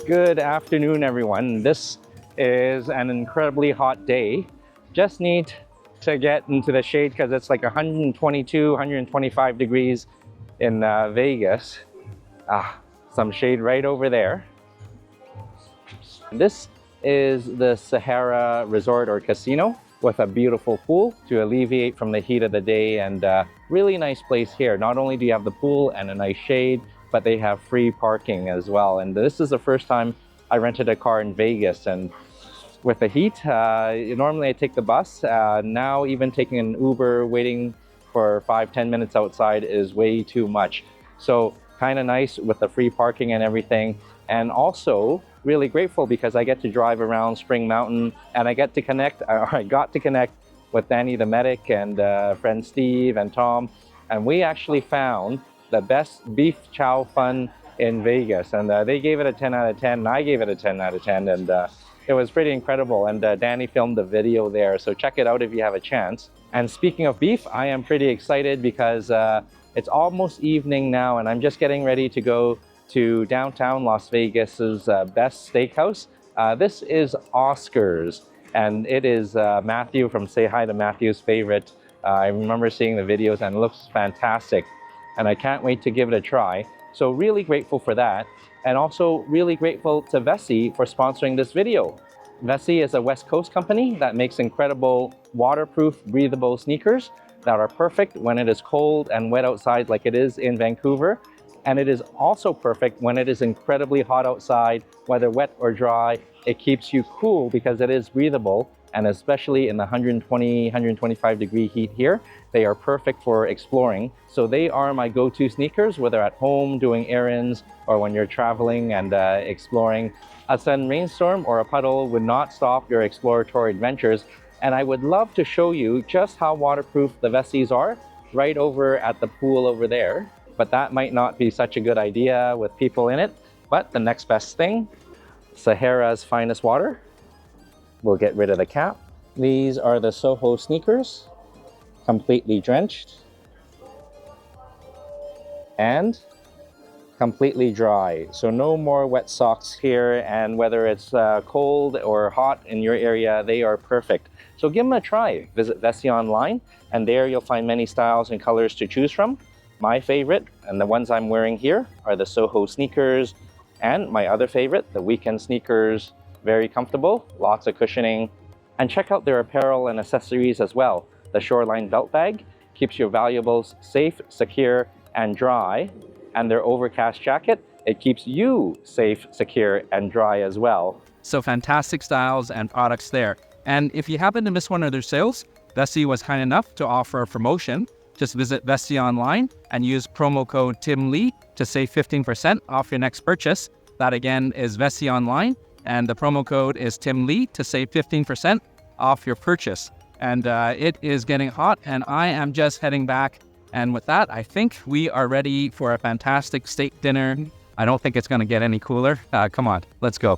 Good afternoon, everyone. This is an incredibly hot day. Just need to get into the shade because it's like 122, 125 degrees in Vegas. Some shade right over there. This is the Sahara Resort or Casino with a beautiful pool to alleviate from the heat of the day, and really nice place here. Not only do you have the pool and a nice shade, but they have free parking as well. And this is the first time I rented a car in Vegas, and with the heat, normally I take the bus. Now even taking an Uber, waiting for 5-10 minutes outside is way too much. So kind of nice with the free parking and everything. And also really grateful because I get to drive around Spring Mountain, and I got to connect with Danny the medic and friend Steve and Tom. And we actually found the best beef chow fun in Vegas, and they gave it a 10 out of 10 and I gave it a 10 out of 10, and it was pretty incredible. And Danny filmed the video there, so check it out if you have a chance. And speaking of beef, I am pretty excited because it's almost evening now, and I'm just getting ready to go to downtown Las Vegas's best steakhouse. This is Oscar's, and it is Matthew from Say Hi to Matthew's favorite. I remember seeing the videos and it looks fantastic, and I can't wait to give it a try. So really grateful for that, and also really grateful to Vessi for sponsoring this video. Vessi is a West Coast company that makes incredible waterproof, breathable sneakers that are perfect when it is cold and wet outside like it is in Vancouver. And it is also perfect when it is incredibly hot outside, whether wet or dry. It keeps you cool because it is breathable, and especially in the 120, 125 degree heat here, they are perfect for exploring. So they are my go-to sneakers, whether at home, doing errands, or when you're traveling and exploring. A sudden rainstorm or a puddle would not stop your exploratory adventures. And I would love to show you just how waterproof the Vessis are right over at the pool over there. But that might not be such a good idea with people in it. But the next best thing, Sahara's finest water. We'll get rid of the cap. These are the Soho sneakers, completely drenched and completely dry. So no more wet socks here, and whether it's cold or hot in your area, they are perfect. So give them a try. Visit Vessi online, and there you'll find many styles and colors to choose from. My favorite, and the ones I'm wearing here, are the Soho sneakers, and my other favorite, the weekend sneakers. Very comfortable, lots of cushioning. And check out their apparel and accessories as well. The Shoreline belt bag keeps your valuables safe, secure, and dry. And their overcast jacket, it keeps you safe, secure, and dry as well. So fantastic styles and products there. And if you happen to miss one of their sales, Vessi was kind enough to offer a promotion. Just visit Vessi online and use promo code TimLee to save 15% off your next purchase. That again is Vessi online, and the promo code is TimLee to save 15% off your purchase. And it is getting hot, and I am just heading back. And with that, I think we are ready for a fantastic steak dinner. I don't think it's going to get any cooler. Come on, let's go.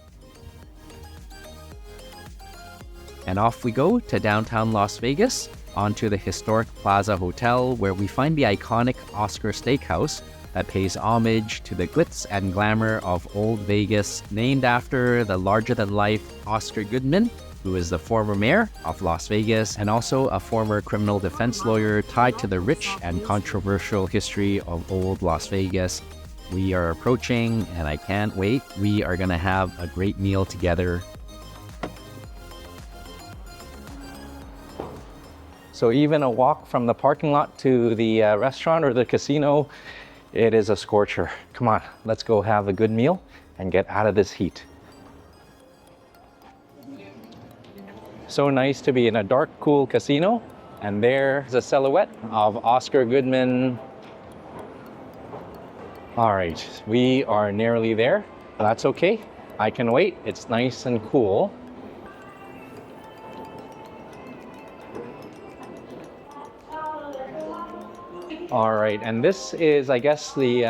And off we go to downtown Las Vegas, onto the historic Plaza Hotel, where we find the iconic Oscar Steakhouse that pays homage to the glitz and glamour of old Vegas, named after the larger-than-life Oscar Goodman, who is the former mayor of Las Vegas and also a former criminal defense lawyer tied to the rich and controversial history of old Las Vegas. We are approaching, and I can't wait. We are going to have a great meal together. So even a walk from the parking lot to the restaurant or the casino, it is a scorcher. Come on, let's go have a good meal and get out of this heat. So nice to be in a dark, cool casino, and there's a silhouette of Oscar Goodman. All right, we are nearly there. That's okay. I can wait. It's nice and cool. All right, and this is, I guess, the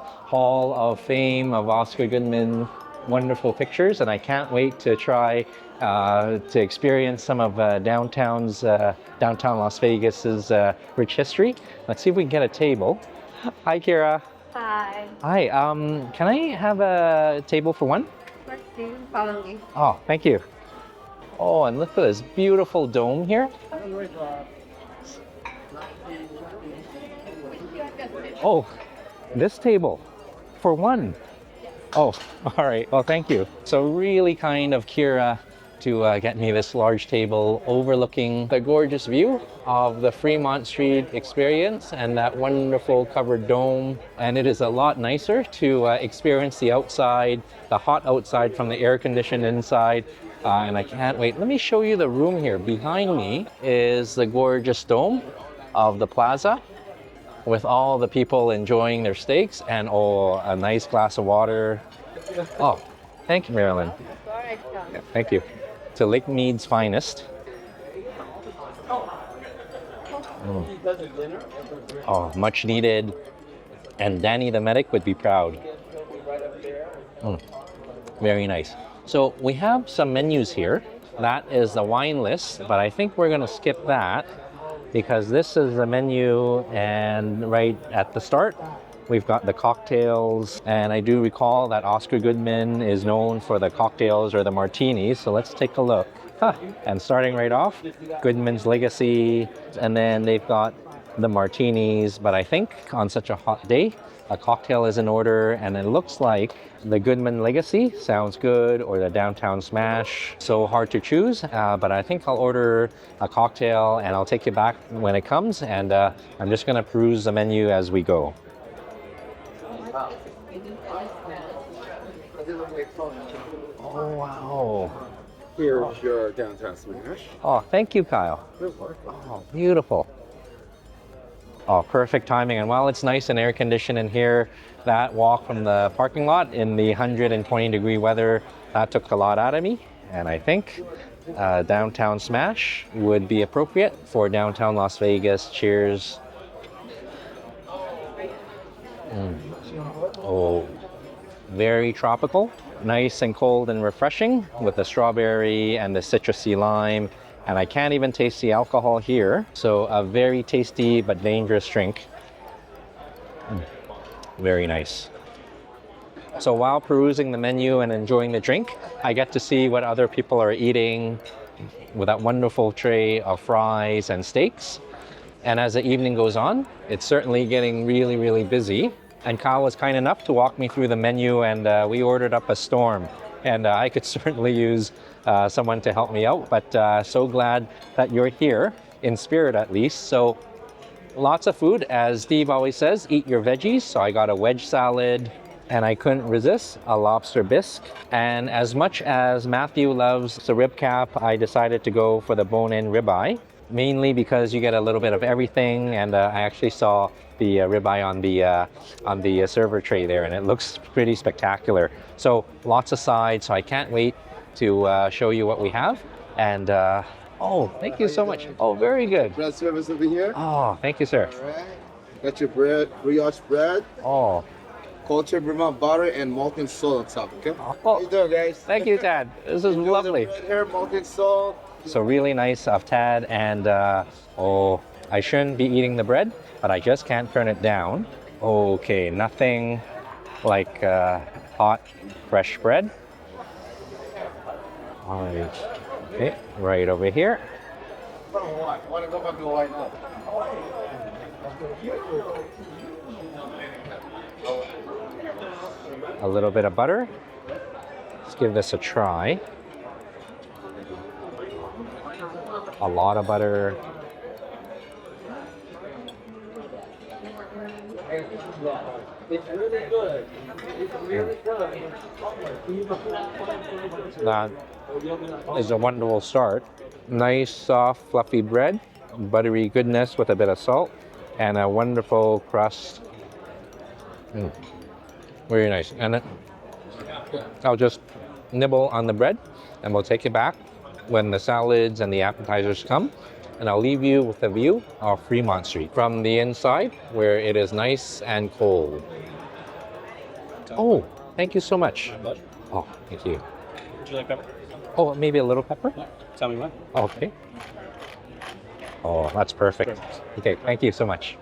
Hall of Fame of Oscar Goodman wonderful pictures, and I can't wait to try to experience some of downtown Las Vegas's rich history. Let's see if we can get a table. Hi, Kira. Hi. Hi, can I have a table for one? Oh, thank you. Oh, and look at this beautiful dome here. Oh, this table for one. Oh, all right. Well, thank you. So really kind of Kira to get me this large table overlooking the gorgeous view of the Fremont Street experience and that wonderful covered dome. And it is a lot nicer to experience the outside, the hot outside from the air conditioned inside. And I can't wait. Let me show you the room here. Behind me is the gorgeous dome of the Plaza with all the people enjoying their steaks and oh, a nice glass of water. Oh, thank you, Marilyn. Yeah, thank you. To Lake Mead's finest. Oh, much needed. And Danny the medic would be proud. Very nice. So we have some menus here. That is the wine list, but I think we're going to skip that because this is the menu, and right at the start we've got the cocktails, and I do recall that Oscar Goodman is known for the cocktails or the martinis, so let's take a look. And starting right off, Goodman's Legacy, and then they've got the martinis, but I think on such a hot day, a cocktail is in order, and it looks like the Goodman Legacy sounds good, or the Downtown Smash. So hard to choose, but I think I'll order a cocktail, and I'll take you back when it comes, and I'm just gonna peruse the menu as we go. Oh, wow. Here's your Downtown Smash. Oh, thank you, Kyle. Oh, beautiful. Oh, perfect timing. And while it's nice and air conditioned in here, that walk from the parking lot in the 120-degree weather, that took a lot out of me. And I think Downtown Smash would be appropriate for downtown Las Vegas. Cheers. Oh, very tropical. Nice and cold and refreshing with the strawberry and the citrusy lime. And I can't even taste the alcohol here. So a very tasty but dangerous drink. Very nice. So while perusing the menu and enjoying the drink, I get to see what other people are eating with that wonderful tray of fries and steaks. And as the evening goes on, it's certainly getting really, really busy. And Kyle was kind enough to walk me through the menu, and we ordered up a storm. And I could certainly use someone to help me out, but so glad that you're here, in spirit at least. So lots of food, as Steve always says, eat your veggies. So I got a wedge salad, and I couldn't resist a lobster bisque. And as much as Matthew loves the rib cap, I decided to go for the bone-in ribeye, mainly because you get a little bit of everything, and I actually saw the ribeye on the server tray there, and it looks pretty spectacular. So lots of sides, so I can't wait to show you what we have. And oh, thank you so much. Oh, very good. Bread service over here. Oh, thank you, sir. All right. Got your bread, brioche bread, Oh, cultured Vermont butter, and molten salt on top, okay? oh, How you doing, guys? thank you, Tad. This is Enjoy lovely. the bread here, molten salt. So really nice of Tad, and oh, I shouldn't be eating the bread, but I just can't turn it down. Okay, nothing like hot, fresh bread. All right, okay, right over here. Want to go back to Hawaii now? A little bit of butter. Let's give this a try. A lot of butter. It's really good. It's really good. That is a wonderful start. Nice, soft, fluffy bread, buttery goodness with a bit of salt, and a wonderful crust. Very nice. And I'll just nibble on the bread, and we'll take it back when the salads and the appetizers come. And I'll leave you with a view of Fremont Street from the inside, where it is nice and cold. Oh, thank you so much. Oh, thank you. Would you like pepper? Oh, maybe a little pepper? Tell me when. Okay. Oh, that's perfect. Okay, thank you so much.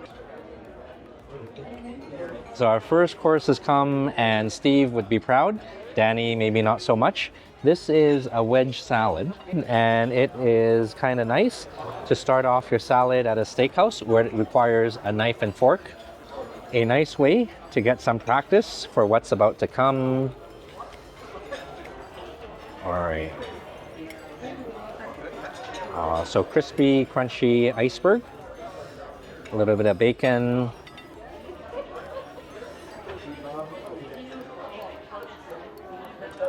So our first course has come, and Steve would be proud. Danny, maybe not so much. This is a wedge salad, and it is kind of nice to start off your salad at a steakhouse where it requires a knife and fork. A nice way to get some practice for what's about to come. All right. So crispy, crunchy iceberg. A little bit of bacon.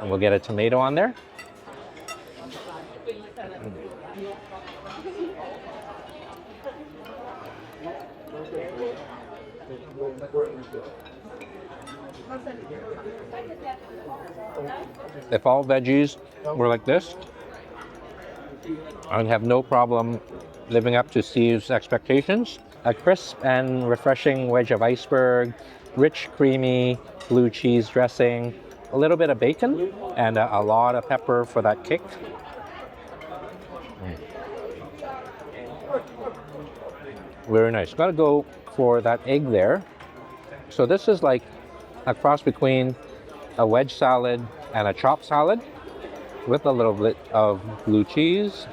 And we'll get a tomato on there. If all veggies were like this, I'd have no problem living up to Steve's expectations. A crisp and refreshing wedge of iceberg, rich, creamy blue cheese dressing, a little bit of bacon, and a lot of pepper for that kick. Very nice. Gotta go for that egg there. So this is like a cross between a wedge salad and a chopped salad with a little bit of blue cheese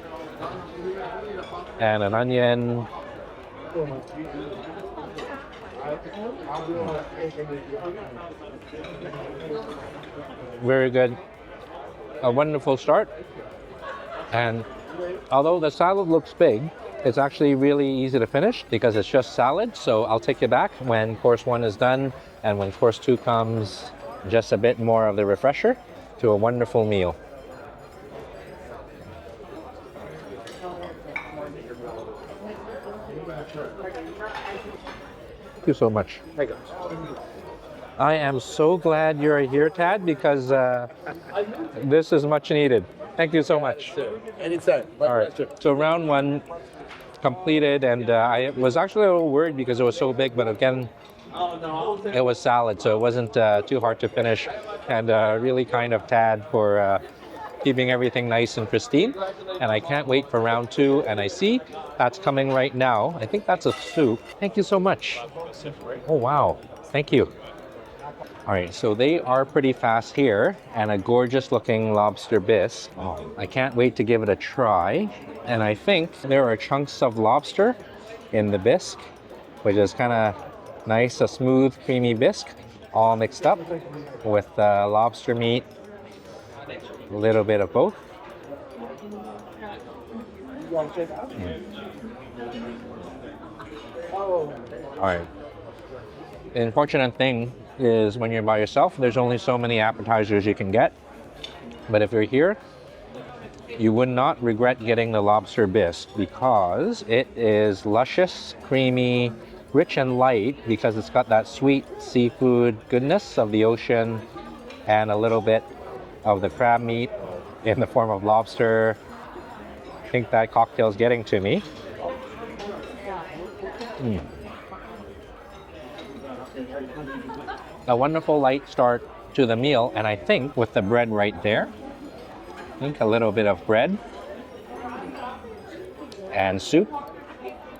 and an onion. Very good. A wonderful start. And although the salad looks big, it's actually really easy to finish because it's just salad. So I'll take you back when course 1 is done, and when course 2 comes, just a bit more of the refresher to a wonderful meal. Thank you so much. I am so glad you're here, Tad, because this is much needed. Thank you so much. Anytime. All right. So round 1 completed, and I was actually a little worried because it was so big, but again, it was salad, so it wasn't too hard to finish. And really kind of Tad for keeping everything nice and pristine. And I can't wait for round 2, and I see that's coming right now. I think that's a soup. Thank you so much. Oh, wow. Thank you. All right, so they are pretty fast here, and a gorgeous looking lobster bisque. Oh, I can't wait to give it a try. And I think there are chunks of lobster in the bisque, which is kind of nice, a smooth, creamy bisque, all mixed up with lobster meat, a little bit of both. All right. The unfortunate thing is when you're by yourself, there's only so many appetizers you can get. But if you're here, you would not regret getting the lobster bisque because it is luscious, creamy, rich and light because it's got that sweet seafood goodness of the ocean and a little bit of the crab meat in the form of lobster. I think that cocktail's getting to me. A wonderful light start to the meal, and I think with the bread right there, I think a little bit of bread and soup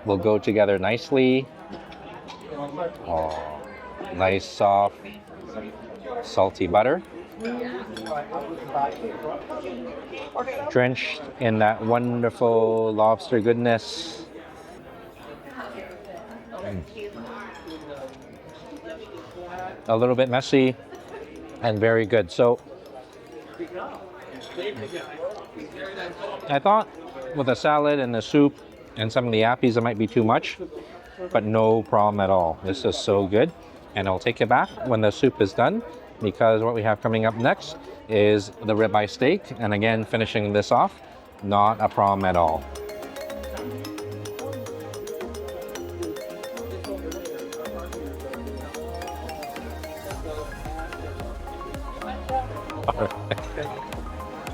will go together nicely. Oh, nice soft, salty butter. Drenched in that wonderful lobster goodness. A little bit messy and very good. So I thought with the salad and the soup and some of the appies it might be too much, but no problem at all. This is so good. And I'll take you back when the soup is done because what we have coming up next is the ribeye steak. And again, finishing this off, not a problem at all.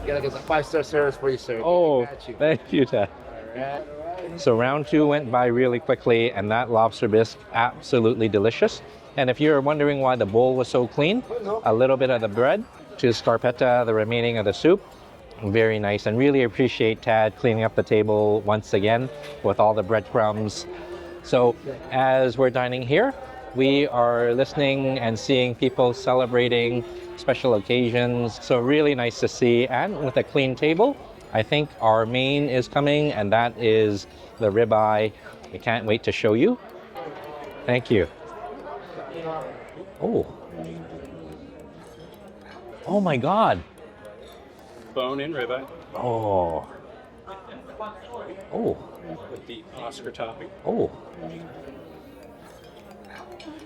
You gotta get a 5-star service for you, sir. Oh, Got you. thank you, Ted. Alright. So round 2 went by really quickly, and that lobster bisque, absolutely delicious. And if you're wondering why the bowl was so clean, a little bit of the bread to scarpetta, the remaining of the soup, very nice. And really appreciate Tad cleaning up the table once again with all the breadcrumbs. So as we're dining here, We are listening and seeing people celebrating special occasions. So really nice to see. And with a clean table, I think our main is coming, and that is the ribeye. I can't wait to show you. Thank you. Oh. Oh my God. Bone-in ribeye Oh. Oh. with the Oscar topping. Oh.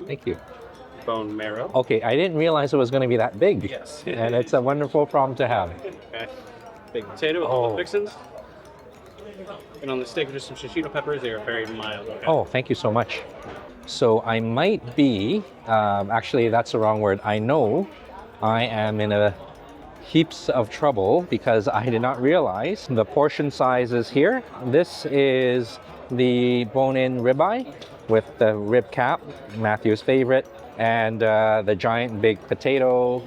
Thank you. Bone marrow. Okay, I didn't realize it was going to be that big. Yes. And it's a wonderful problem to have. Okay. Big potato with all the fixins. And on the steak, just some shishito peppers. They are very mild. Okay. Oh, thank you so much. So I might be, actually that's the wrong word. I know I am in a heaps of trouble because I did not realize the portion sizes here. This is the bone-in ribeye with the rib cap, Matthew's favorite, and the giant big potato,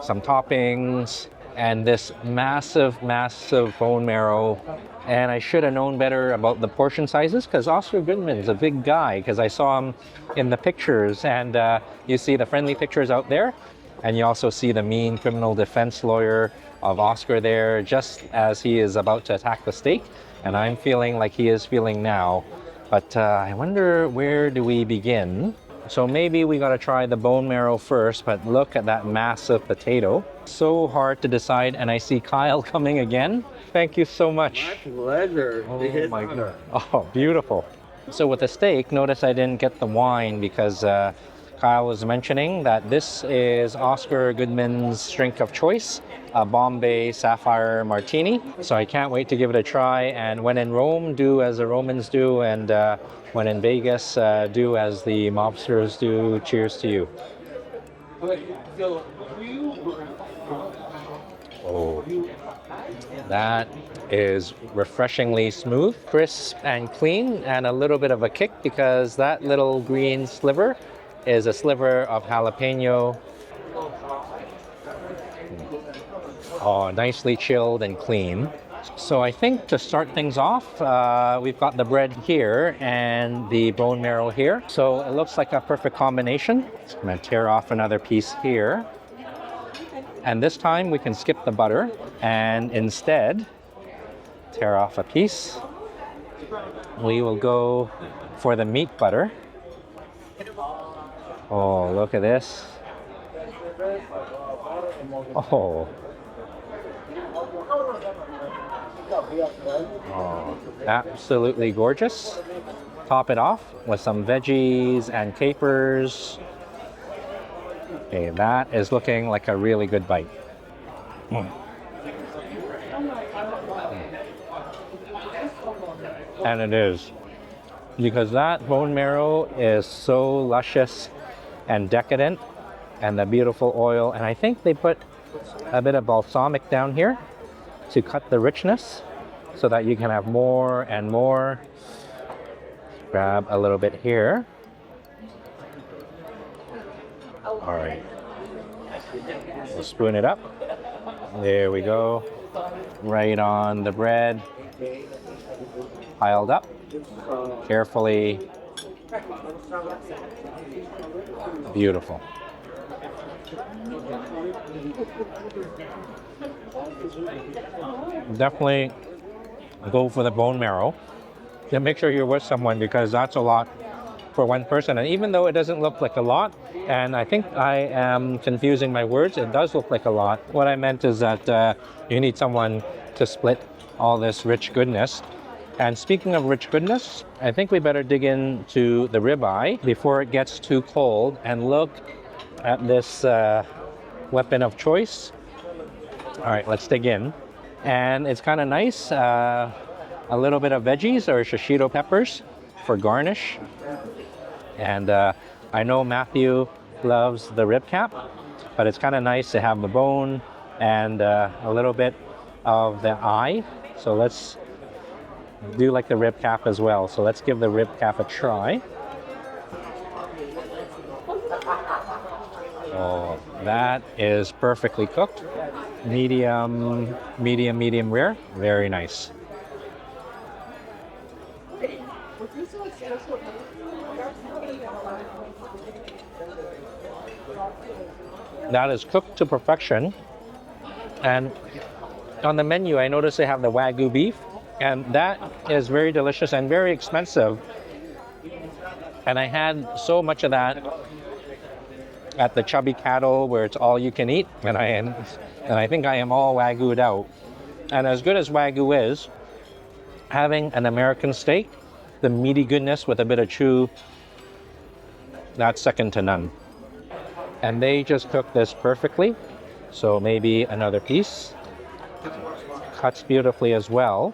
some toppings, and this massive, massive bone marrow. And I should have known better about the portion sizes because Oscar Goodman's a big guy, because I saw him in the pictures, and you see the friendly pictures out there, and you also see the mean criminal defense lawyer of Oscar there just as he is about to attack the steak, and I'm feeling like he is feeling now. But I wonder, where do we begin? So maybe we gotta try the bone marrow first, but look at that massive potato. So hard to decide, and I see Kyle coming again. Thank you so much. My pleasure. Oh my God. Oh, beautiful. So with the steak, notice I didn't get the wine because Kyle was mentioning that this is Oscar Goodman's drink of choice, a Bombay Sapphire Martini. So I can't wait to give it a try. And when in Rome, do as the Romans do. And when in Vegas, do as the mobsters do. Cheers to you. Oh, that is refreshingly smooth, crisp and clean, and a little bit of a kick because that little green sliver is a sliver of jalapeno. Oh, nicely chilled and clean. So I think to start things off, we've got the bread here and the bone marrow here. So it looks like a perfect combination. I'm gonna tear off another piece here. And this time we can skip the butter and instead tear off a piece. We will go for the meat butter. Oh, look at this. Oh. Oh, absolutely gorgeous. Top it off with some veggies and capers. Okay, that is looking like a really good bite. And it is, because that bone marrow is so luscious and decadent, and the beautiful oil. And I think they put a bit of balsamic down here to cut the richness so that you can have more and more. Grab a little bit here. All right, we'll spoon it up. There we go. Right on the bread. Piled up. Carefully. Beautiful. Definitely go for the bone marrow. Then make sure you're with someone because that's a lot for one person. And even though it doesn't look like a lot, and I think I am confusing my words, it does look like a lot. What I meant is that you need someone to split all this rich goodness. And speaking of rich goodness, I think we better dig into the ribeye before it gets too cold and look at this weapon of choice. All right, let's dig in. And it's kind of nice, a little bit of veggies or shishito peppers for garnish. And I know Matthew loves the rib cap, but it's kind of nice to have the bone and a little bit of the eye. So let's do like the rib cap as well. So let's give the rib cap a try. Oh, that is perfectly cooked. Medium rare. Very nice. that is cooked to perfection. And on the menu, I noticed they have the Wagyu beef, and that is very delicious and very expensive. And I had so much of that at the Chubby Cattle, where it's all you can eat, and I think I am all Wagyu'd out. And as good as Wagyu is, having an American steak, the meaty goodness with a bit of chew, that's second to none. And they just cook this perfectly. So maybe another piece. Cuts beautifully as well.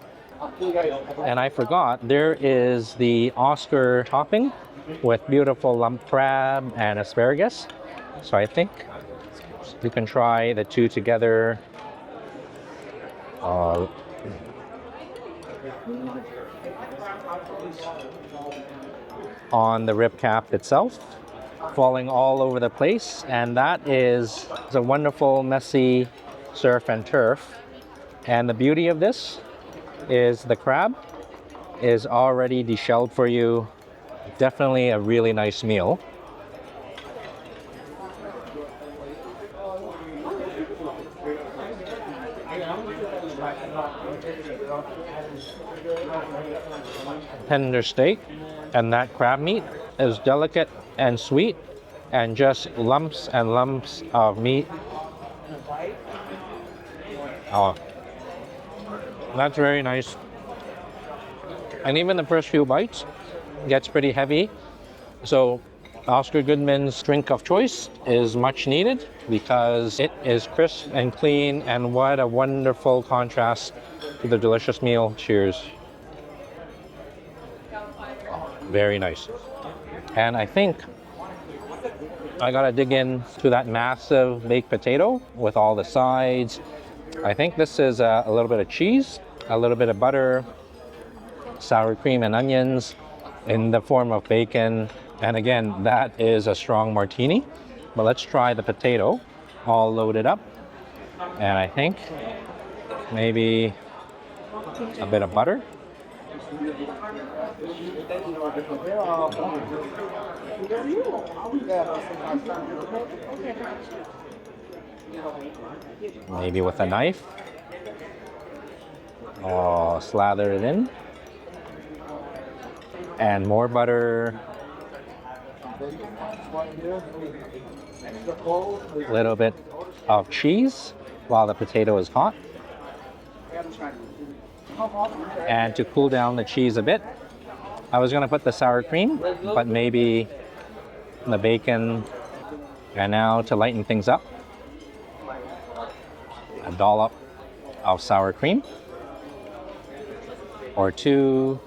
And I forgot, there is the Oscar topping with beautiful lump crab and asparagus. So I think you can try the two together. On the rib cap itself, falling all over the place, and that is a wonderful messy surf and turf. And the beauty of this is the crab is already deshelled for you. Definitely a really nice meal. Tender steak, and that crab meat is delicate and sweet, and just lumps and lumps of meat. Oh, that's very nice. And even the first few bites gets pretty heavy. So Oscar Goodman's drink of choice is much needed because it is crisp and clean, and what a wonderful contrast to the delicious meal. Cheers. Very nice. And I think I gotta dig in to that massive baked potato with all the sides. I think this is a little bit of cheese, a little bit of butter, sour cream and onions in the form of bacon. And again, that is a strong martini. But let's try the potato all loaded up. And I think maybe a bit of butter. Maybe with a knife. Oh, slather it in. And more butter. A little bit of cheese while the potato is hot. And to cool down the cheese a bit, I was going to put the sour cream, but maybe the bacon. And now to lighten things up, a dollop of sour cream, or 2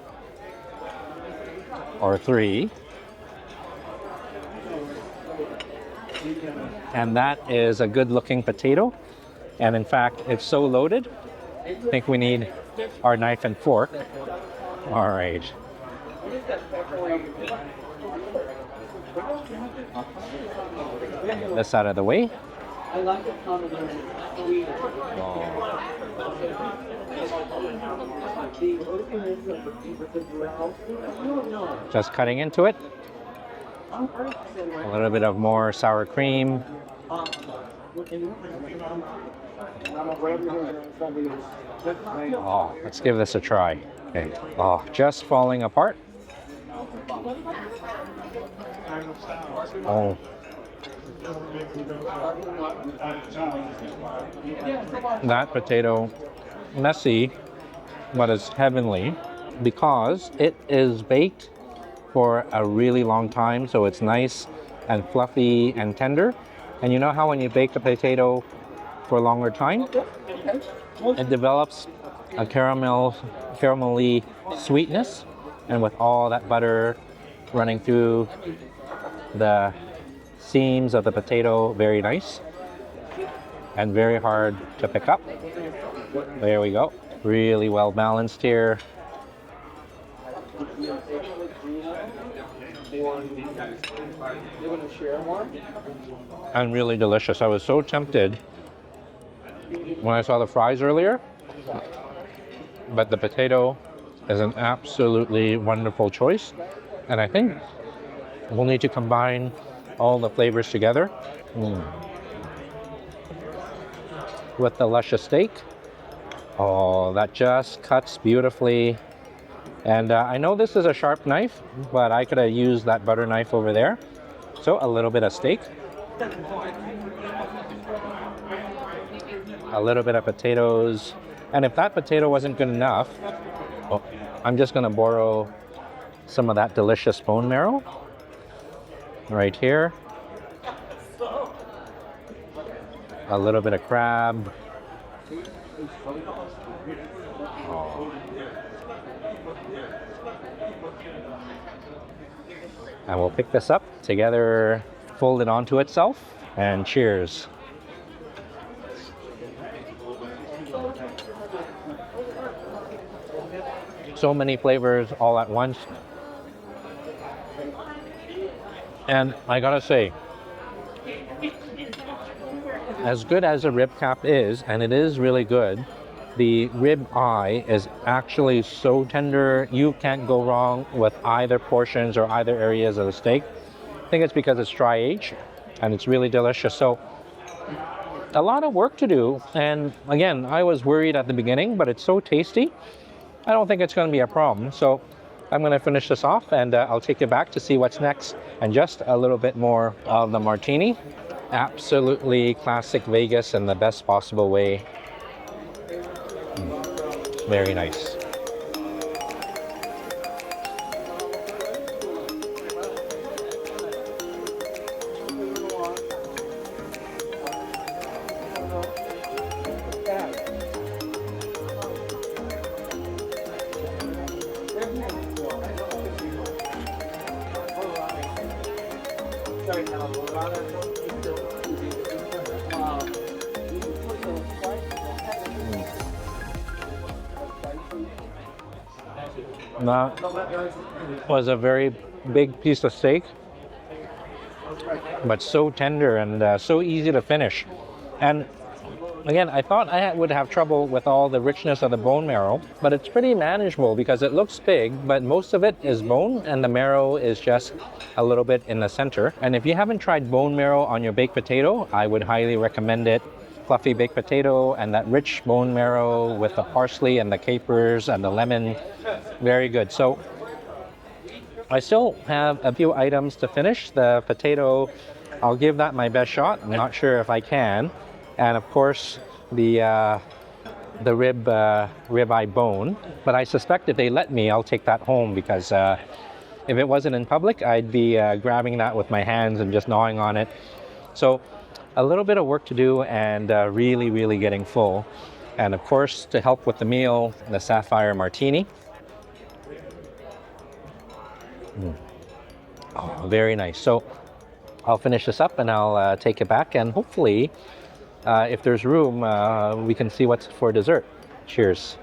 or 3. And that is a good looking potato. And in fact, it's so loaded, I think we need our knife and fork. All right. Get this out of the way. Just cutting into it. A little bit of more sour cream. Oh, let's give this a try. Okay. Oh, just falling apart. Oh. That potato, messy, but it's heavenly because it is baked for a really long time, so it's nice and fluffy and tender. And you know how when you bake a potato for a longer time, it develops a caramelly sweetness, and with all that butter running through the seams of the potato, very nice and very hard to pick up. There we go. Really well balanced here. And really delicious. I was so tempted when I saw the fries earlier, but the potato is an absolutely wonderful choice. And I think we'll need to combine all the flavors together With the luscious steak. Oh, that just cuts beautifully. And I know this is a sharp knife, but I could have used that butter knife over there. So a little bit of steak. A little bit of potatoes. And if that potato wasn't good enough, I'm just gonna borrow some of that delicious bone marrow right here. A little bit of crab. Oh. And we'll pick this up together, fold it onto itself, and cheers. So many flavors all at once. And I gotta say, as good as a rib cap is, and it is really good, the rib eye is actually so tender, you can't go wrong with either portions or either areas of the steak. I think it's because it's dry aged and it's really delicious. So a lot of work to do. And again, I was worried at the beginning, but it's so tasty. I don't think it's going to be a problem. So I'm going to finish this off and I'll take you back to see what's next and just a little bit more of the martini. Absolutely classic Vegas in the best possible way. Very nice. That was a very big piece of steak, but so tender and so easy to finish. And again, I thought I would have trouble with all the richness of the bone marrow, but it's pretty manageable because it looks big, but most of it is bone and the marrow is just a little bit in the center. And if you haven't tried bone marrow on your baked potato, I would highly recommend it. Fluffy baked potato and that rich bone marrow with the parsley and the capers and the lemon. Very good. So I still have a few items to finish. The potato, I'll give that my best shot. I'm not sure if I can. And of course, the ribeye bone. But I suspect if they let me, I'll take that home because if it wasn't in public, I'd be grabbing that with my hands and just gnawing on it. So a little bit of work to do and really, really getting full. And of course, to help with the meal, the Sapphire Martini. Oh, very nice. So I'll finish this up and I'll take it back and hopefully, if there's room, we can see what's for dessert. Cheers.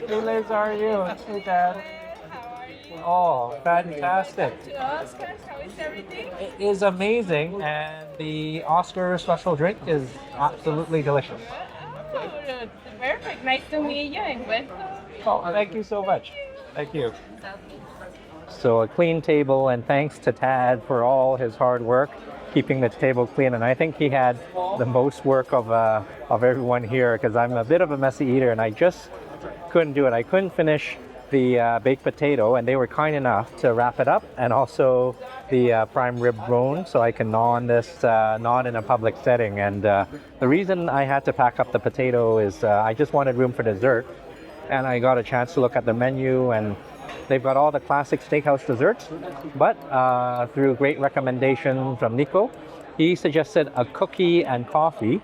Hey Liz, how are you? Hey Dad. Oh, fantastic. How is everything? It is amazing, and the Oscar special drink is absolutely delicious. Perfect. Nice to meet you and welcome. Oh, thank you so much. Thank you. So a clean table, and thanks to Tad for all his hard work keeping the table clean. And I think he had the most work of everyone here because I'm a bit of a messy eater, and I just couldn't do it. I couldn't finish the baked potato, and they were kind enough to wrap it up, and also the prime rib bone, so I can gnaw on this not in a public setting. And the reason I had to pack up the potato is I just wanted room for dessert, and I got a chance to look at the menu, and they've got all the classic steakhouse desserts, but through great recommendation from Nico, he suggested a cookie and coffee.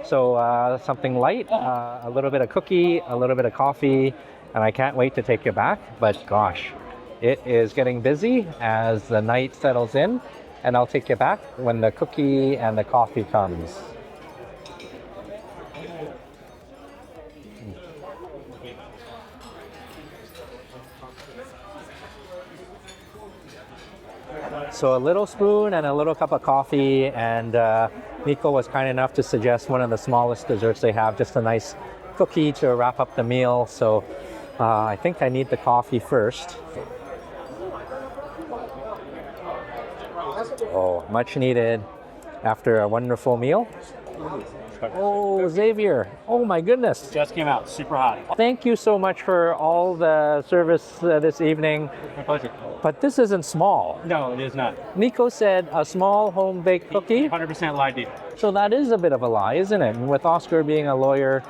So something light, a little bit of cookie, a little bit of coffee, and I can't wait to take you back. But gosh, it is getting busy as the night settles in, and I'll take you back when the cookie and the coffee comes. So a little spoon and a little cup of coffee, and Nico was kind enough to suggest one of the smallest desserts they have, just a nice cookie to wrap up the meal. So I think I need the coffee first. Oh, much needed after a wonderful meal. Oh, Xavier. Oh my goodness. Just came out, super hot. Thank you so much for all the service this evening. My pleasure. But this isn't small. No, it is not. Nico said a small home-baked cookie. 100% live beef. So that is a bit of a lie, isn't it? And with Oscar being a lawyer,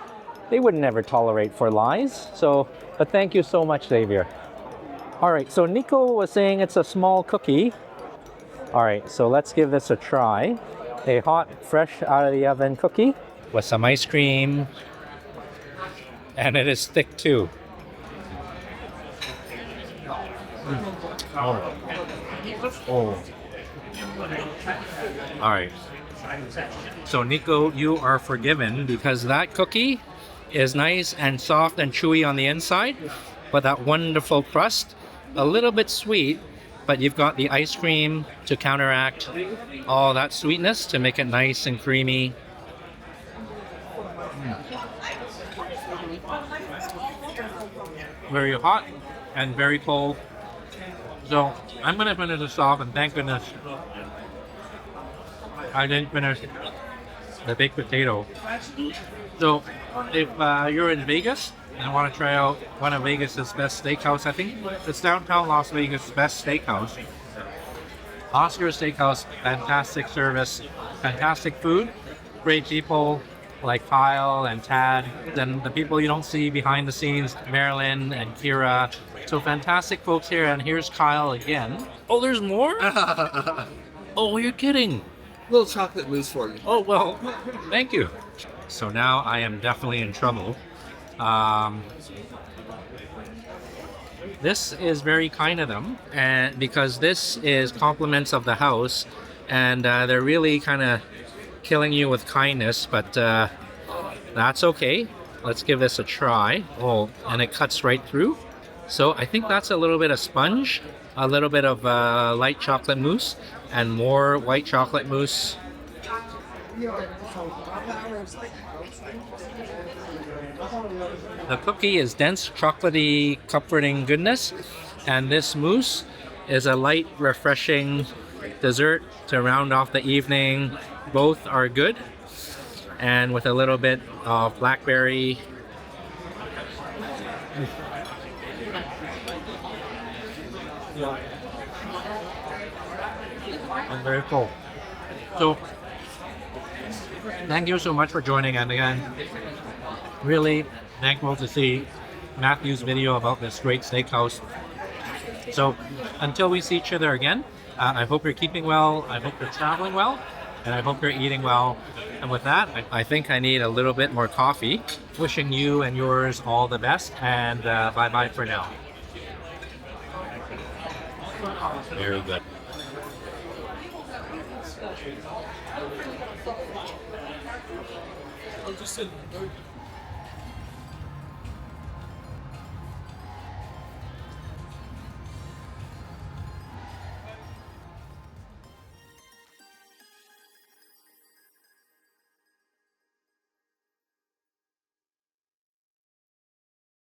they would never tolerate for lies. So, but thank you so much, Xavier. All right, so Nico was saying it's a small cookie. All right, so let's give this a try. A hot, fresh out of the oven cookie with some ice cream. And it is thick too. Oh. All right. So Nico, you are forgiven because that cookie is nice and soft and chewy on the inside, but that wonderful crust, a little bit sweet, but you've got the ice cream to counteract all that sweetness to make it nice and creamy. Very hot and very cold. So I'm gonna finish this off, and thank goodness I didn't finish the baked potato. So if you're in Vegas and want to try out one of Vegas's best steakhouse, I think it's downtown Las Vegas' best steakhouse. Oscar Steakhouse, fantastic service, fantastic food, great people like Kyle and Tad, then the people you don't see behind the scenes, Marilyn and Kira. So fantastic folks here, and here's Kyle again. Oh, there's more? Oh, you're kidding. Little chocolate mousse for you. Oh, well, thank you. So now I am definitely in trouble. This is very kind of them, and because this is compliments of the house, and they're really kind of killing you with kindness, but that's okay. Let's give this a try. Oh, and it cuts right through. So I think that's a little bit of sponge, a little bit of light chocolate mousse, and more white chocolate mousse. The cookie is dense, chocolatey, comforting goodness, and this mousse is a light, refreshing dessert to round off the evening. Both are good, and with a little bit of blackberry. And very cool. So, thank you so much for joining, and again, really thankful to see Matthew's video about this great steakhouse. So, until we see each other again, I hope you're keeping well, I hope you're traveling well, and I hope you're eating well. And with that, I think I need a little bit more coffee. Wishing you and yours all the best, and bye-bye for now. Very good. Just